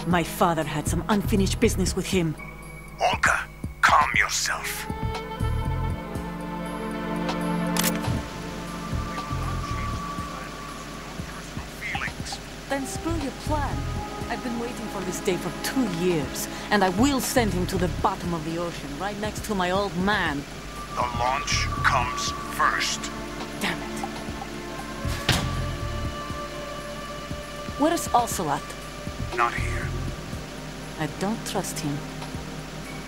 My father had some unfinished business with him. Olga, calm yourself. Then screw your plan. I've been waiting for this day for 2 years, and I will send him to the bottom of the ocean, right next to my old man. The launch comes first. Damn it. Where's Ocelot? Not here. I don't trust him.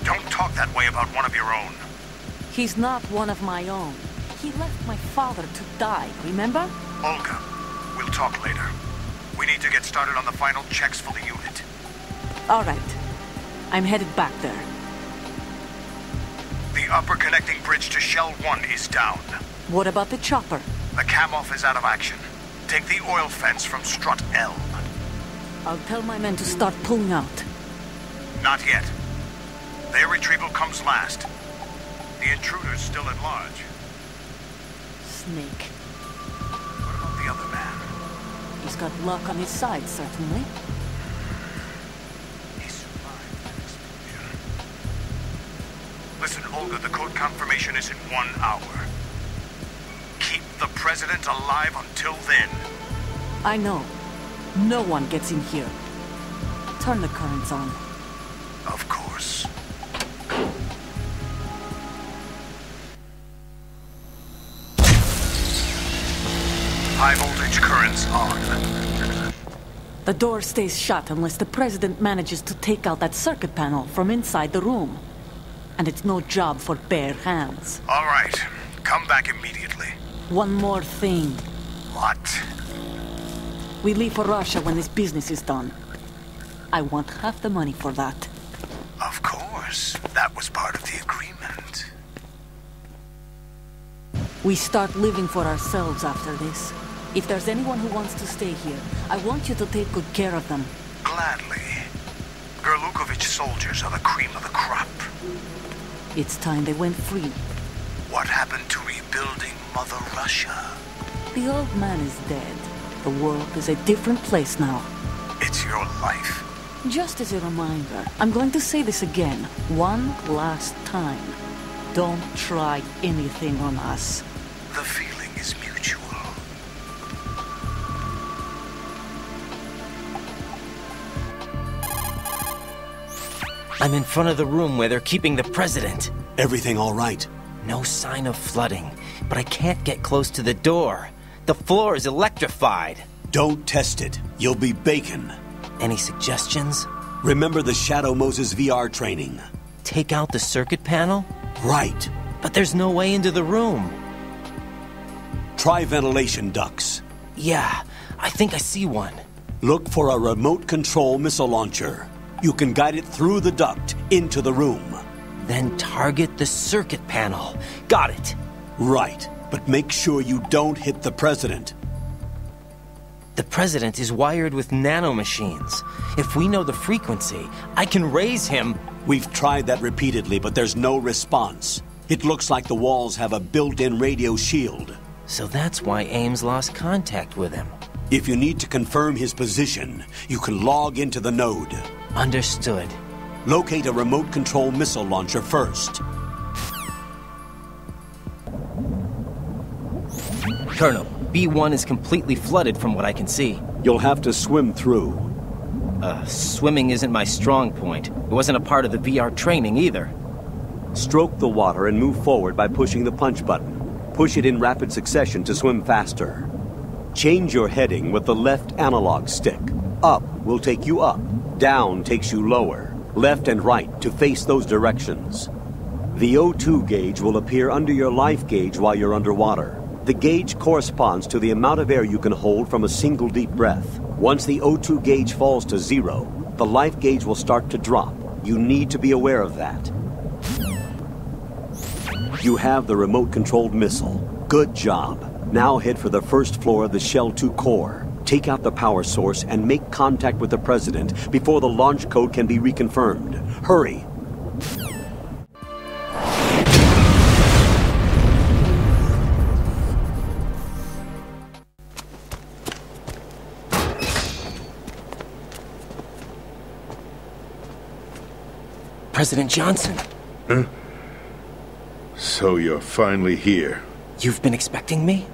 Don't talk that way about one of your own. He's not one of my own. He left my father to die, remember? Olga, we'll talk later. We need to get started on the final checks for the unit. All right. I'm headed back there. The upper connecting bridge to Shell 1 is down. What about the chopper? The cam-off is out of action. Take the oil fence from strut L. I'll tell my men to start pulling out. Not yet. Their retrieval comes last. The intruder's still at large. Snake. What about the other man? He's got luck on his side, certainly. He survived that explosion. Listen, Olga, the code confirmation is in 1 hour. Keep the President alive until then. I know. No one gets in here. Turn the currents on. Of course. High voltage currents on. The door stays shut unless the President manages to take out that circuit panel from inside the room. And it's no job for bare hands. All right. Come back immediately. One more thing. What? We leave for Russia when this business is done. I want half the money for that. Of course. That was part of the agreement. We start living for ourselves after this. If there's anyone who wants to stay here, I want you to take good care of them. Gladly. Gerlukovich soldiers are the cream of the crop. It's time they went free. What happened to rebuilding Mother Russia? The old man is dead. The world is a different place now. It's your life. Just as a reminder, I'm going to say this again, one last time. Don't try anything on us. The feeling is mutual. I'm in front of the room where they're keeping the President. Everything all right? No sign of flooding, but I can't get close to the door. The floor is electrified. Don't test it. You'll be bacon. Any suggestions? Remember the Shadow Moses VR training. Take out the circuit panel? Right. But there's no way into the room. Try ventilation ducts. Yeah, I think I see one. Look for a remote control missile launcher. You can guide it through the duct into the room. Then target the circuit panel. Got it. Right, but make sure you don't hit the President. The President is wired with nanomachines. If we know the frequency, I can raise him. We've tried that repeatedly, but there's no response. It looks like the walls have a built-in radio shield. So that's why Ames lost contact with him. If you need to confirm his position, you can log into the node. Understood. Locate a remote control missile launcher first. Colonel, B1 is completely flooded from what I can see. You'll have to swim through. Swimming isn't my strong point. It wasn't a part of the VR training either. Stroke the water and move forward by pushing the punch button. Push it in rapid succession to swim faster. Change your heading with the left analog stick. Up will take you up. Down takes you lower. Left and right to face those directions. The O2 gauge will appear under your life gauge while you're underwater. The gauge corresponds to the amount of air you can hold from a single deep breath. Once the O2 gauge falls to 0, the life gauge will start to drop. You need to be aware of that. You have the remote-controlled missile. Good job. Now head for the first floor of the Shell 2 core. Take out the power source and make contact with the President before the launch code can be reconfirmed. Hurry! President Johnson. Huh? So you're finally here. You've been expecting me?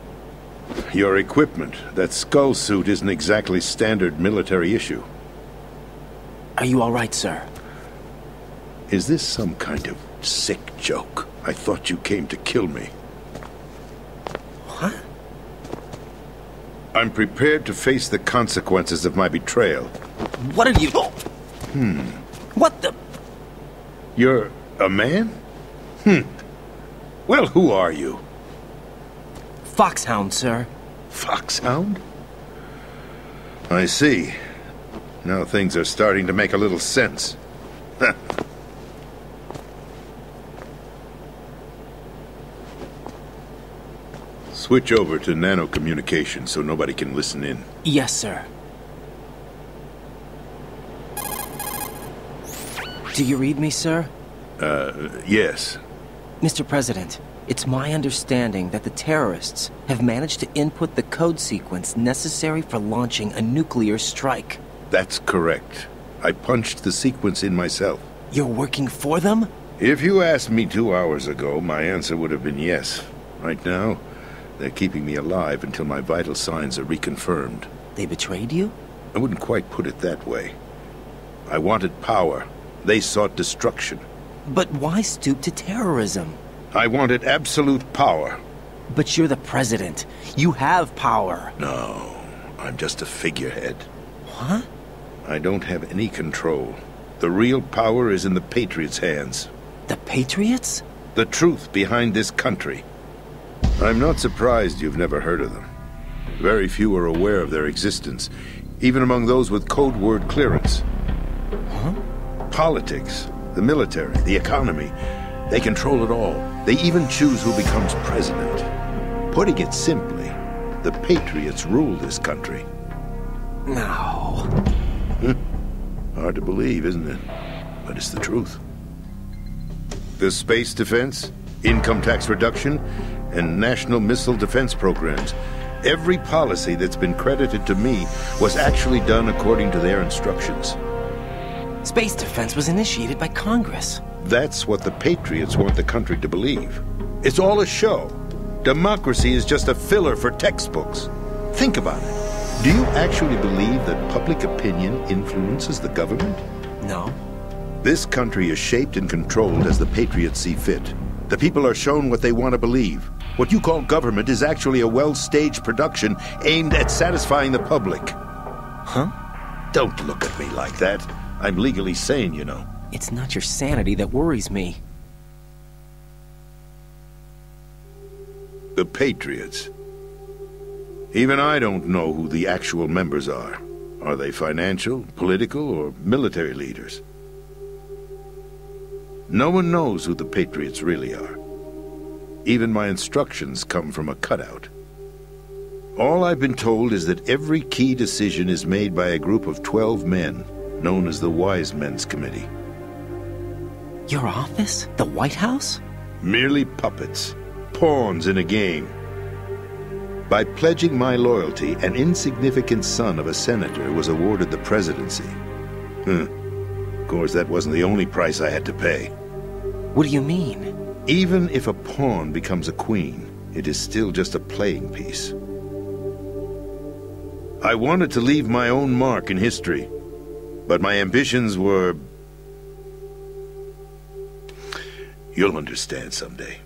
Your equipment, that skull suit, isn't exactly standard military issue. Are you all right, sir? Is this some kind of sick joke? I thought you came to kill me. What? I'm prepared to face the consequences of my betrayal. What are you... What the... You're a man? Well, who are you? Foxhound, sir. Foxhound? I see. Now things are starting to make a little sense. Switch over to nano-communication so nobody can listen in. Yes, sir. Do you read me, sir? Yes. Mr. President, it's my understanding that the terrorists have managed to input the code sequence necessary for launching a nuclear strike. That's correct. I punched the sequence in myself. You're working for them? If you asked me 2 hours ago, my answer would have been yes. Right now, they're keeping me alive until my vital signs are reconfirmed. They betrayed you? I wouldn't quite put it that way. I wanted power. They sought destruction. But why stoop to terrorism? I wanted absolute power. But you're the president. You have power. No, I'm just a figurehead. What? I don't have any control. The real power is in the Patriots' hands. The Patriots? The truth behind this country. I'm not surprised you've never heard of them. Very few are aware of their existence, even among those with code word clearance. Huh? Politics, the military, the economy, they control it all. They even choose who becomes president. Putting it simply, the Patriots rule this country. No. Hard to believe, isn't it? But it's the truth. The space defense, income tax reduction, and national missile defense programs. Every policy that's been credited to me was actually done according to their instructions. Space defense was initiated by Congress. That's what the Patriots want the country to believe. It's all a show. Democracy is just a filler for textbooks. Think about it. Do you actually believe that public opinion influences the government? No. This country is shaped and controlled as the Patriots see fit. The people are shown what they want to believe. What you call government is actually a well-staged production aimed at satisfying the public. Huh? Don't look at me like that. I'm legally sane, you know. It's not your sanity that worries me. The Patriots. Even I don't know who the actual members are. Are they financial, political, or military leaders? No one knows who the Patriots really are. Even my instructions come from a cutout. All I've been told is that every key decision is made by a group of 12 men, known as the Wise Men's Committee. Your office? The White House? Merely puppets, pawns in a game. By pledging my loyalty, an insignificant son of a senator was awarded the presidency. Of course, that wasn't the only price I had to pay. What do you mean? Even if a pawn becomes a queen, it is still just a playing piece. I wanted to leave my own mark in history, but my ambitions were... You'll understand someday.